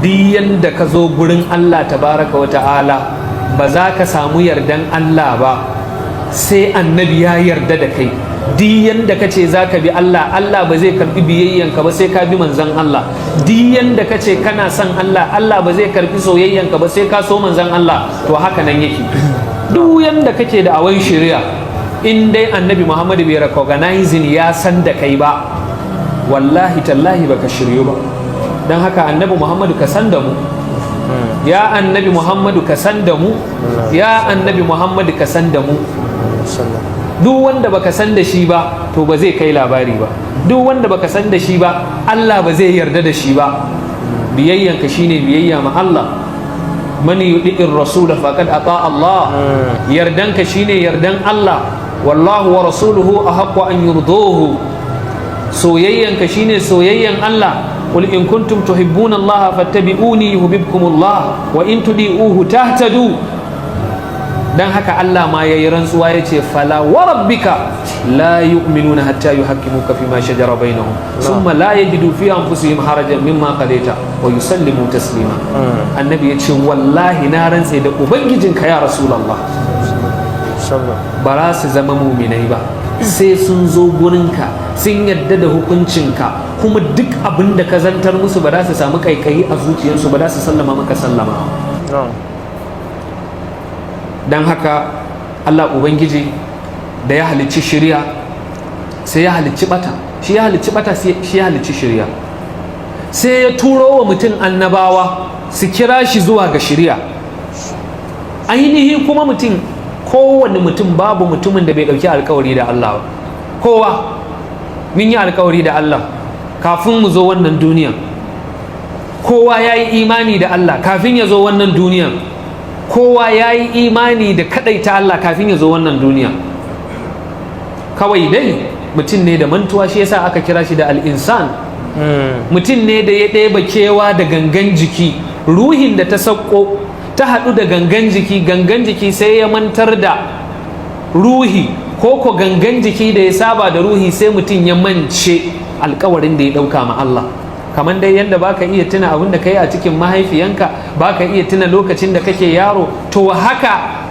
diyan da ka zo gurin Allah tabaraka wa ta'ala ba za ka samu yardan Allah ba sai annabi ya yarda da kai. Diyan da ka ce za ka bi Allah, Allah ba zai karbi biyayyanka ba sai ka bi manzan Allah. Diyan da ka ce kana son Allah, Allah ba zai karbi soyayyanka ba sai ka so manzan Allah. To haka nan yake. Duk yanda kake da awan shari'a, in dai annabi Muhammadu bai recognizing ya san da kai ba, wallahi tallahi baka shiryu ba. Don haka annabi Muhammadu ka san da mu, ya annabi Muhammadu ka san da mu, ya annabi Muhammadu ka san da mu. Duk wanda baka san da shi ba to ba zai kai labari ba. Duk wanda baka san da shi ba Allah ba zai yarda da shi ba. Biyayyanka shine biyayya ma Allah. Man yudi'ir rasul faqad ata Allah. Yardanka shine yardan Allah. Wallahu wa rasuluhu ahaqqu an yurduhu. Soyayyanka shine soyayyan Allah. قل إن كنتم تحبون الله فاتبعوني يحببكم الله وإن تطيعوه تهتدوا. dan haka Allah ma yayi rantsuwa yace fala wa rabbika la yu'minuna hatta yuhaqqimuka fima shajara bainahum thumma la yajidu fi anfusihim harajan mimma qadaita wa yusallimu taslima. Annabi yace wallahi na rantse da ubangijinka ya rasulullah ba za su zama muminai ba sai sun zo gurinka sun yadda da hukuncinka, kuma duk abin da ka zantar musu ba za su samu kaikayi a zuciyarsu ba, za su sallama maka sallama. Don haka Allah Ubangiji da ya halicci shirya sai ya halicci bata, shi ya halicci bata, shi ya halicci shirya, sai ya turo wa mutum annabawa su kira shi zuwa ga shirya. Ainihi kuma mutum, kowane mutum babu mutumin da bai ɗauki alkawari da Allah ba. Kowa mun yi alkawari da Allah kafin mu zo wannan duniya, kowa ya yi imani da Allah kafin ya zo wannan duniya, kowa ya yi imani da kadaita Allah kafin ya zo wannan duniya. Kawai dai mutum ne da mantuwa, shi yasa aka kira shi da al'insan. Mutum ne da ya ɗeba kewa da gangan jiki, ruhin da ta sauko ta haɗu da gangan jiki sai ya mantar da ruhi, ko gangan jiki da ya saba da ruhi sai mutum ya mance alkawarin da ya ɗauka ma Allah. Kamar dai yadda baka iya tuna abin da kai a cikin mahaifiyanka, baka iya tuna lokacin da kake yaro, to haka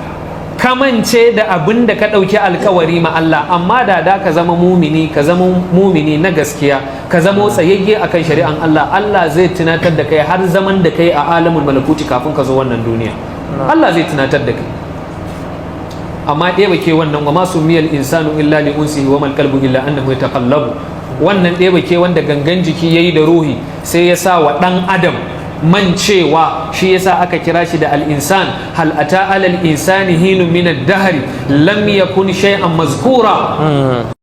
kamance da abin da ka ɗauki alkawari ma Allah. Amma da ka zama mumini, ka zama mumini na gaskiya, ka zama tsayayye akan shari'an Allah, Allah zai tunatar da kai har zaman da kai a alamul malakuti kafin ka zo wannan duniya. Allah zai tunatar da kai. Amma ɗeba ke wannan wa masu miyal insanu illa li unsihi wa mal qalbu illa annahu yataqallabu. Wannan ɗeba ke wanda gangan jiki yayi da ruhi sai ya sa wa ɗan adam mancewa, shi yasa aka kira shi da al-insan. Hal ata alal insani hinun min ad-dahri lam yakun shay'an mazkura.